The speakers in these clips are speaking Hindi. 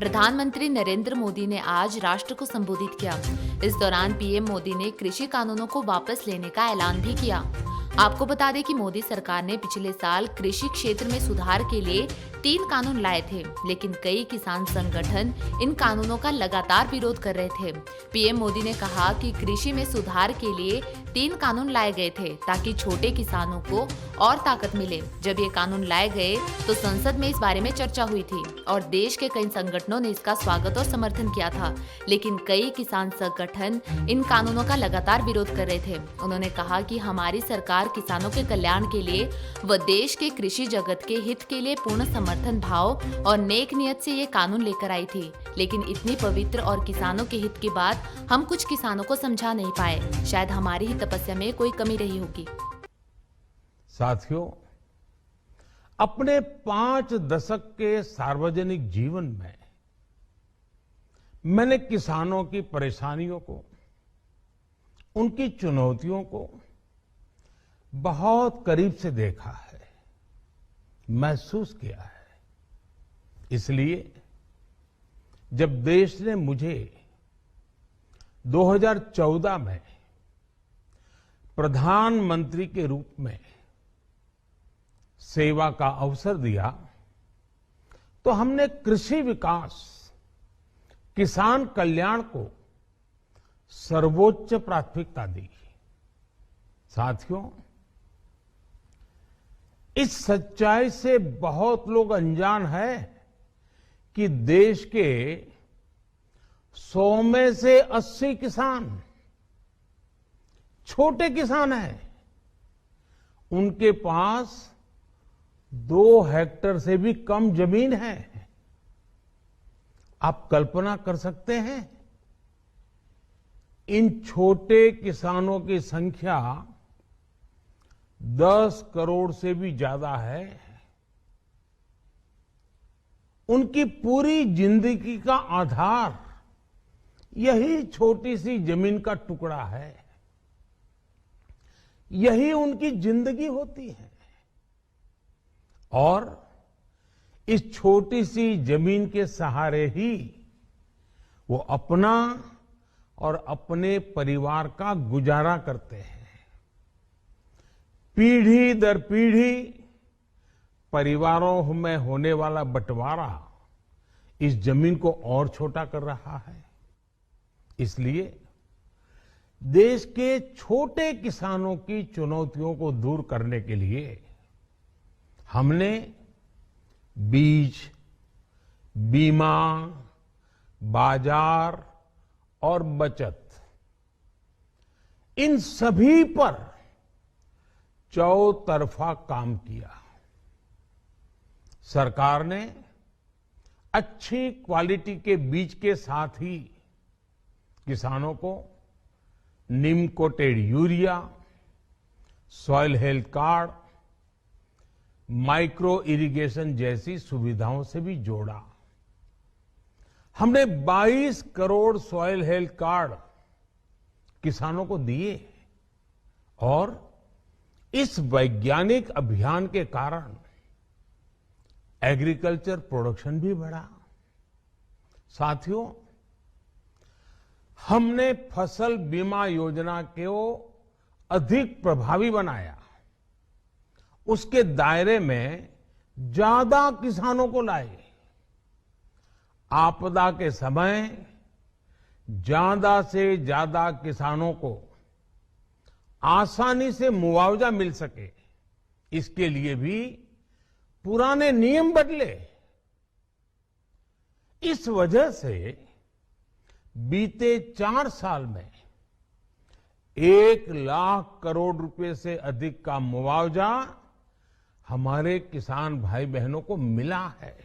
प्रधानमंत्री नरेंद्र मोदी ने आज राष्ट्र को संबोधित किया। इस दौरान पीएम मोदी ने कृषि कानूनों को वापस लेने का ऐलान भी किया। आपको बता दें कि मोदी सरकार ने पिछले साल कृषि क्षेत्र में सुधार के लिए 3 कानून लाए थे, लेकिन कई किसान संगठन इन कानूनों का लगातार विरोध कर रहे थे। पीएम मोदी ने कहा कि कृषि में सुधार के लिए 3 कानून लाए गए थे ताकि छोटे किसानों को और ताकत मिले। जब ये कानून लाए गए तो संसद में इस बारे में चर्चा हुई थी और देश के कई संगठनों ने इसका स्वागत और समर्थन किया था, लेकिन कई किसान संगठन इन कानूनों का लगातार विरोध कर रहे थे। उन्होंने कहा कि हमारी सरकार किसानों के कल्याण के लिए व देश के कृषि जगत के हित के लिए पूर्ण समर्थन भाव और नेक नियत से ये कानून लेकर आई थी, लेकिन इतनी पवित्र और किसानों के हित की बात हम कुछ किसानों को समझा नहीं पाए। शायद हमारी ही तपस्या में कोई कमी रही होगी। साथियों, अपने 5 दशक के सार्वजनिक जीवन में मैंने किसानों की परेशानियों को, उनकी चुनौतियों को बहुत करीब से देखा है, महसूस किया है। इसलिए जब देश ने मुझे 2014 में प्रधानमंत्री के रूप में सेवा का अवसर दिया, तो हमने कृषि विकास, किसान कल्याण को सर्वोच्च प्राथमिकता दी। साथियों, इस सच्चाई से बहुत लोग अनजान हैं कि देश के 100 में से 80 किसान छोटे किसान हैं। उनके पास 2 हेक्टेयर से भी कम जमीन है। आप कल्पना कर सकते हैं, इन छोटे किसानों की संख्या 10 करोड़ से भी ज्यादा है। उनकी पूरी जिंदगी का आधार यही छोटी सी जमीन का टुकड़ा है। यही उनकी जिंदगी होती है और इस छोटी सी जमीन के सहारे ही वो अपना और अपने परिवार का गुजारा करते हैं। पीढ़ी दर पीढ़ी परिवारों में होने वाला बंटवारा इस जमीन को और छोटा कर रहा है। इसलिए देश के छोटे किसानों की चुनौतियों को दूर करने के लिए हमने बीज, बीमा, बाजार और बचत, इन सभी पर चौतरफा काम किया। सरकार ने अच्छी क्वालिटी के बीज के साथ ही किसानों को neem coated urea, soil health card, micro irrigation जैसी सुविधाओं से भी जोड़ा। हमने 22 करोड़ सॉइल हेल्थ कार्ड किसानों को दिए और इस वैज्ञानिक अभियान के कारण एग्रीकल्चर प्रोडक्शन भी बढ़ा। साथियों, हमने फसल बीमा योजना को अधिक प्रभावी बनाया। उसके दायरे में ज्यादा किसानों को लाए। आपदा के समय ज्यादा से ज्यादा किसानों को आसानी से मुआवजा मिल सके, इसके लिए भी पुराने नियम बदले। इस वजह से बीते 4 साल में 1 लाख करोड़ रुपए से अधिक का मुआवजा हमारे किसान भाई बहनों को मिला है।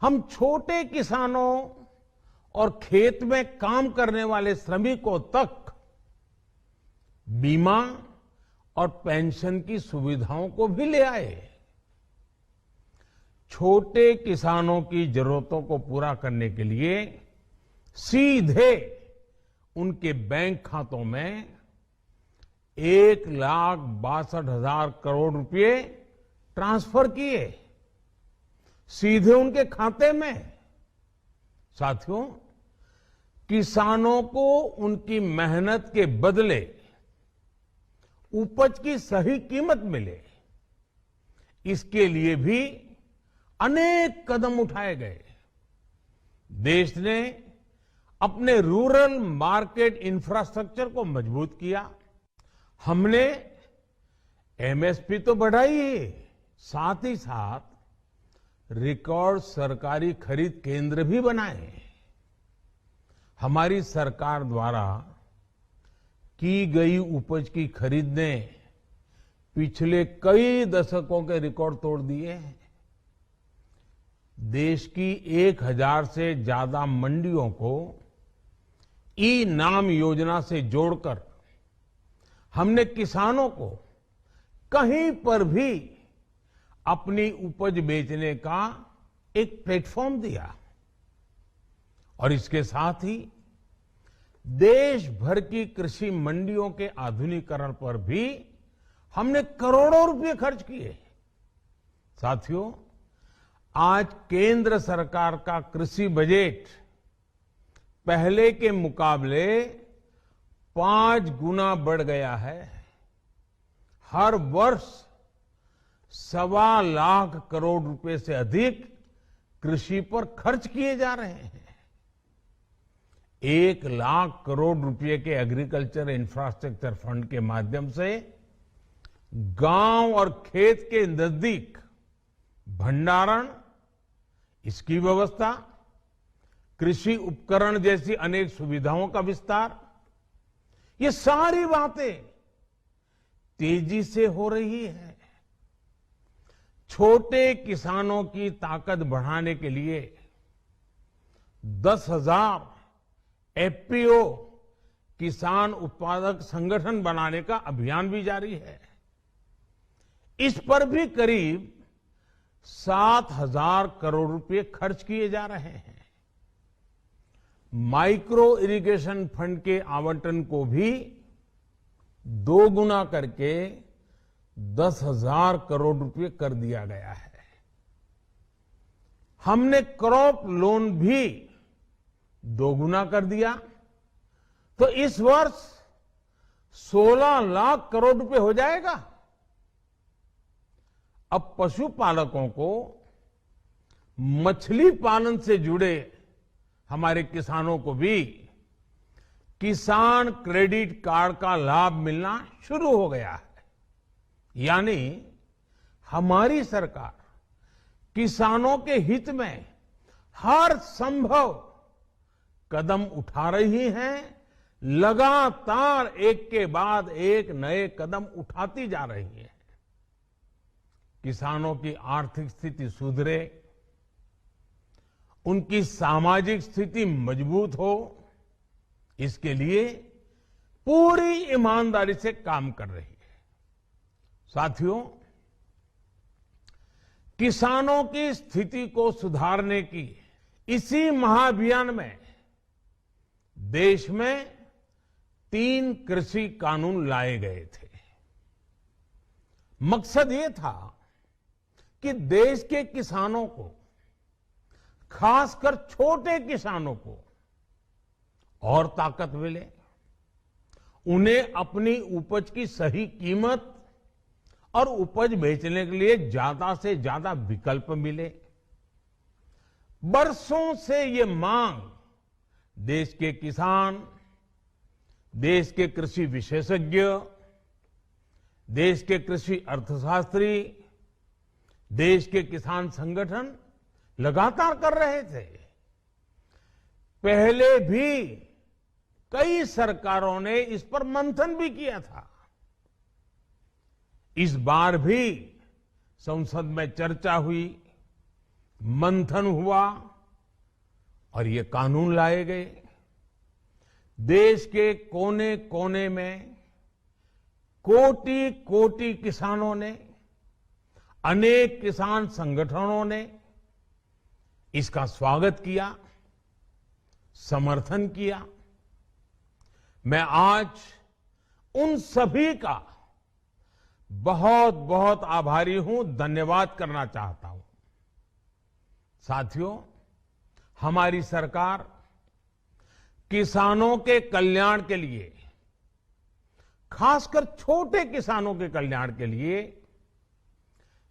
हम छोटे किसानों और खेत में काम करने वाले श्रमिकों तक बीमा और पेंशन की सुविधाओं को भी ले आए। छोटे किसानों की जरूरतों को पूरा करने के लिए सीधे उनके बैंक खातों में 1,62,000 करोड़ रुपए ट्रांसफर किए। सीधे उनके खाते में। साथियों, किसानों को उनकी मेहनत के बदले उपज की सही कीमत मिले, इसके लिए भी अनेक कदम उठाए गए। देश ने अपने रूरल मार्केट इंफ्रास्ट्रक्चर को मजबूत किया। हमने एमएसपी तो बढ़ाई ही, साथ ही साथ रिकॉर्ड सरकारी खरीद केंद्र भी बनाए। हमारी सरकार द्वारा की गई उपज की खरीद ने पिछले कई दशकों के रिकॉर्ड तोड़ दिए हैं। देश की 1000 से ज्यादा मंडियों को ई नाम योजना से जोड़कर हमने किसानों को कहीं पर भी अपनी उपज बेचने का एक प्लेटफॉर्म दिया। और इसके साथ ही देश भर की कृषि मंडियों के आधुनिकीकरण पर भी हमने करोड़ों रुपए खर्च किए। साथियों, आज केंद्र सरकार का कृषि बजट पहले के मुकाबले 5 गुना बढ़ गया है। हर वर्ष 1.25 लाख करोड़ रुपए से अधिक कृषि पर खर्च किए जा रहे हैं। 1 लाख करोड़ रुपए के एग्रीकल्चर इंफ्रास्ट्रक्चर फंड के माध्यम से गांव और खेत के नजदीक भंडारण, इसकी व्यवस्था, कृषि उपकरण जैसी अनेक सुविधाओं का विस्तार, ये सारी बातें तेजी से हो रही है। छोटे किसानों की ताकत बढ़ाने के लिए 10,000 एफपीओ किसान उत्पादक संगठन बनाने का अभियान भी जारी है। इस पर भी करीब 7,000 करोड़ रुपए खर्च किए जा रहे हैं। माइक्रो इरिगेशन फंड के आवंटन को भी 2 गुना करके 10,000 करोड़ रुपए कर दिया गया है। हमने क्रॉप लोन भी 2 गुना कर दिया, तो इस वर्ष 16 लाख करोड़ रुपए हो जाएगा। अब पशुपालकों को मछली पालन से जुड़े हमारे किसानों को भी किसान क्रेडिट कार्ड का लाभ मिलना शुरू हो गया है। यानी हमारी सरकार किसानों के हित में हर संभव कदम उठा रही है, लगातार एक के बाद एक नए कदम उठाती जा रही है। किसानों की आर्थिक स्थिति सुधरे, उनकी सामाजिक स्थिति मजबूत हो, इसके लिए पूरी ईमानदारी से काम कर रही है। साथियों, किसानों की स्थिति को सुधारने की इसी महाअभियान में देश में 3 कृषि कानून लाए गए थे। मकसद ये था कि देश के किसानों को, खासकर छोटे किसानों को और ताकत मिले, उन्हें अपनी उपज की सही कीमत और उपज बेचने के लिए ज्यादा से ज्यादा विकल्प मिले। बरसों से ये मांग देश के किसान, देश के कृषि विशेषज्ञ, देश के कृषि अर्थशास्त्री, देश के किसान संगठन लगातार कर रहे थे। पहले भी कई सरकारों ने इस पर मंथन भी किया था। इस बार भी संसद में चर्चा हुई, मंथन हुआ और ये कानून लाए गए। देश के कोने कोने में कोटि कोटि किसानों ने, अनेक किसान संगठनों ने इसका स्वागत किया, समर्थन किया। मैं आज उन सभी का बहुत बहुत आभारी हूं, धन्यवाद करना चाहता हूं। साथियों, हमारी सरकार किसानों के कल्याण के लिए, खासकर छोटे किसानों के कल्याण के लिए,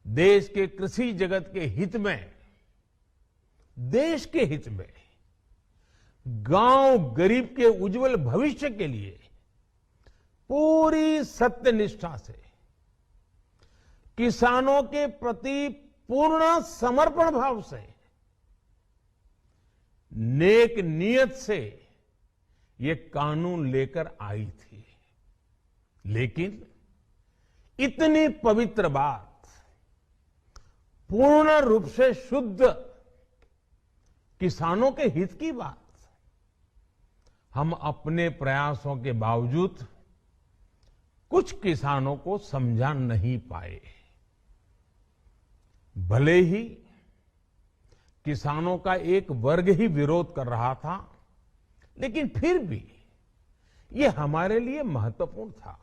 देश के कृषि जगत के हित में, देश के हित में, गांव गरीब के उज्जवल भविष्य के लिए पूरी सत्यनिष्ठा से, किसानों के प्रति पूर्ण समर्पण भाव से, नेक नियत से ये कानून लेकर आई थी। लेकिन इतनी पवित्र बात, पूर्ण रूप से शुद्ध किसानों के हित की बात, हम अपने प्रयासों के बावजूद कुछ किसानों को समझा नहीं पाए। भले ही किसानों का एक वर्ग ही विरोध कर रहा था, लेकिन फिर भी ये हमारे लिए महत्वपूर्ण था।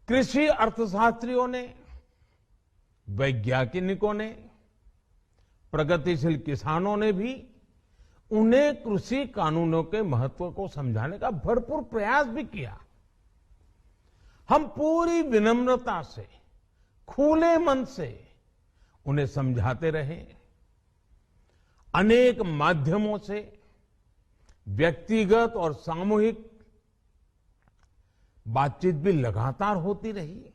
कृषि अर्थशास्त्रियों ने, वैज्ञानिकों ने, प्रगतिशील किसानों ने भी उन्हें कृषि कानूनों के महत्व को समझाने का भरपूर प्रयास भी किया। हम पूरी विनम्रता से, खुले मन से उन्हें समझाते रहे। अनेक माध्यमों से व्यक्तिगत और सामूहिक बातचीत भी लगातार होती रही।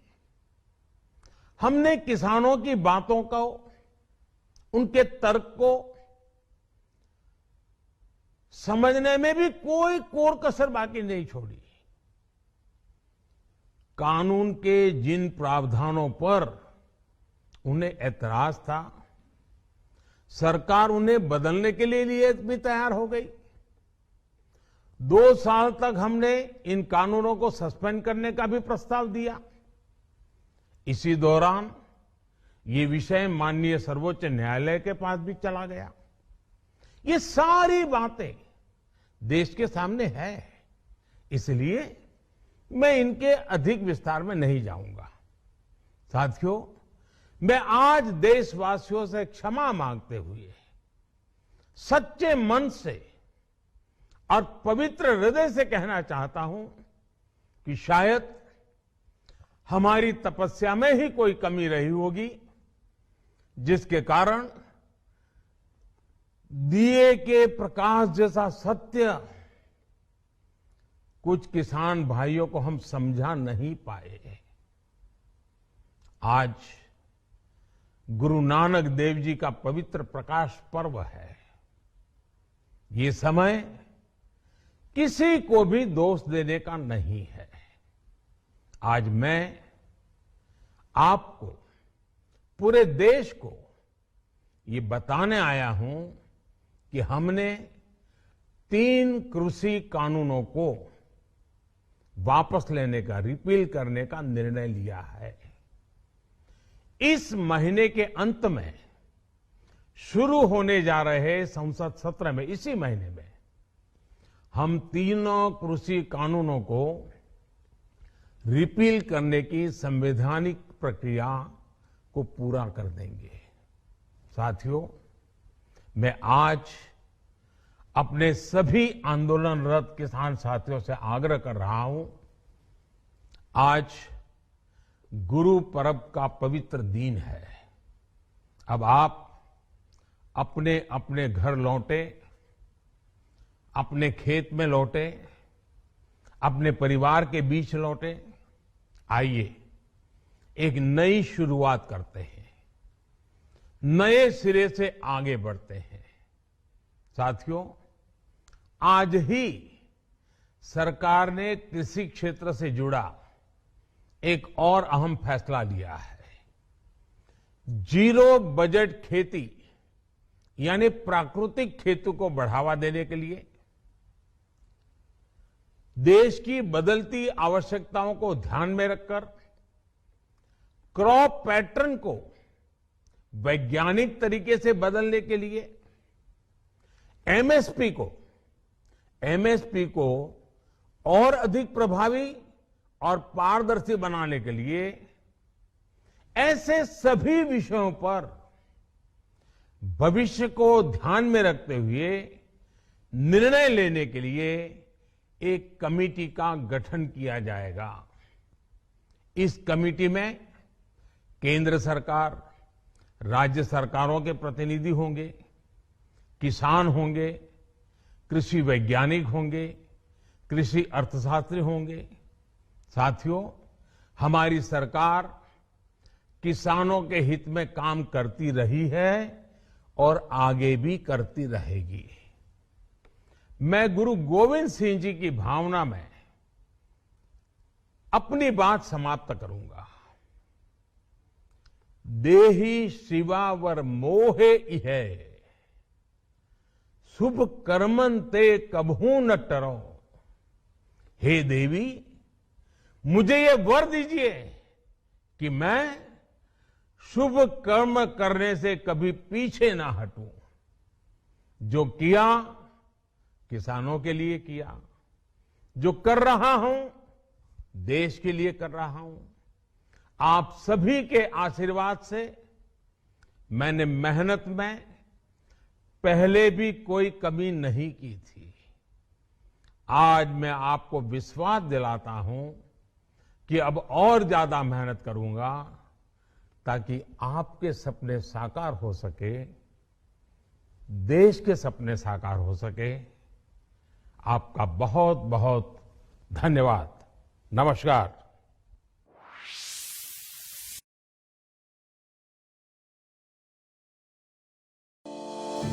हमने किसानों की बातों को, उनके तर्क को समझने में भी कोई कोर कसर बाकी नहीं छोड़ी। कानून के जिन प्रावधानों पर उन्हें ऐतराज था, सरकार उन्हें बदलने के लिए भी तैयार हो गई। 2 साल तक हमने इन कानूनों को सस्पेंड करने का भी प्रस्ताव दिया। इसी दौरान ये विषय माननीय सर्वोच्च न्यायालय के पास भी चला गया। ये सारी बातें देश के सामने है, इसलिए मैं इनके अधिक विस्तार में नहीं जाऊंगा। साथियों, मैं आज देशवासियों से क्षमा मांगते हुए सच्चे मन से और पवित्र हृदय से कहना चाहता हूं कि शायद हमारी तपस्या में ही कोई कमी रही होगी, जिसके कारण दिए के प्रकाश जैसा सत्य कुछ किसान भाइयों को हम समझा नहीं पाए। आज गुरु नानक देव जी का पवित्र प्रकाश पर्व है। ये समय किसी को भी दोष देने का नहीं है। आज मैं आपको, पूरे देश को ये बताने आया हूं कि हमने 3 कृषि कानूनों को वापस लेने का, रिपील करने का निर्णय लिया है। इस महीने के अंत में शुरू होने जा रहे संसद सत्र में, इसी महीने में, हम 3 कृषि कानूनों को रिपील करने की संवैधानिक प्रक्रिया को पूरा कर देंगे। साथियों, मैं आज अपने सभी आंदोलनरत किसान साथियों से आग्रह कर रहा हूं, आज गुरु पर्व का पवित्र दिन है। अब आप अपने अपने घर लौटे, अपने खेत में लौटे, अपने परिवार के बीच लौटे। आइए एक नई शुरुआत करते हैं, नए सिरे से आगे बढ़ते हैं। साथियों, आज ही सरकार ने कृषि क्षेत्र से जुड़ा एक और अहम फैसला लिया है। 0 बजट खेती यानी प्राकृतिक खेती को बढ़ावा देने के लिए, देश की बदलती आवश्यकताओं को ध्यान में रखकर क्रॉप पैटर्न को वैज्ञानिक तरीके से बदलने के लिए एमएसपी को और अधिक प्रभावी और पारदर्शी बनाने के लिए ऐसे सभी विषयों पर भविष्य को ध्यान में रखते हुए निर्णय लेने के लिए एक कमेटी का गठन किया जाएगा। इस कमेटी में केंद्र सरकार, राज्य सरकारों के प्रतिनिधि होंगे, किसान होंगे, कृषि वैज्ञानिक होंगे, कृषि अर्थशास्त्री होंगे। साथियों, हमारी सरकार किसानों के हित में काम करती रही है और आगे भी करती रहेगी। मैं गुरु गोविंद सिंह जी की भावना में अपनी बात समाप्त करूंगा। देहि शिवावर मोहे इहे, शुभ कर्मन ते कबहू न टरो। हे देवी, मुझे ये वर दीजिए कि मैं शुभ कर्म करने से कभी पीछे ना हटूं। जो किया किसानों के लिए किया, जो कर रहा हूं देश के लिए कर रहा हूं। आप सभी के आशीर्वाद से मैंने मेहनत में पहले भी कोई कमी नहीं की थी। आज मैं आपको विश्वास दिलाता हूं कि अब और ज्यादा मेहनत करूंगा ताकि आपके सपने साकार हो सके, देश के सपने साकार हो सके। आपका बहुत बहुत धन्यवाद। नमस्कार।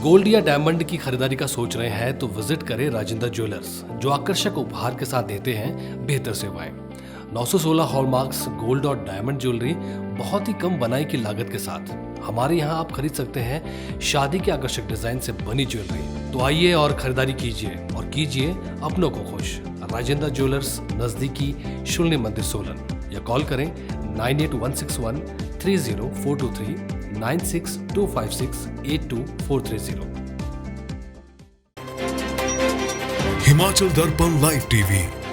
गोल्ड या डायमंड की खरीदारी का सोच रहे हैं तो विजिट करें राजेंद्र ज्वेलर्स, जो आकर्षक उपहार के साथ देते हैं बेहतर सेवाएं। 916 हॉलमार्क्स गोल्ड और डायमंड ज्वेलरी बहुत ही कम बनाई की लागत के साथ। हमारे यहाँ आप खरीद सकते हैं शादी के आकर्षक डिजाइन से बनी ज्वेलरी। तो आइए और खरीदारी कीजिए और कीजिए अपनों को खुश। राजेंद्र ज्वेलर्स, नजदीकी शून्य मंदिर, सोलन। या कॉल करें 9816130423 9625682430। हिमाचल दर्पण लाइव टीवी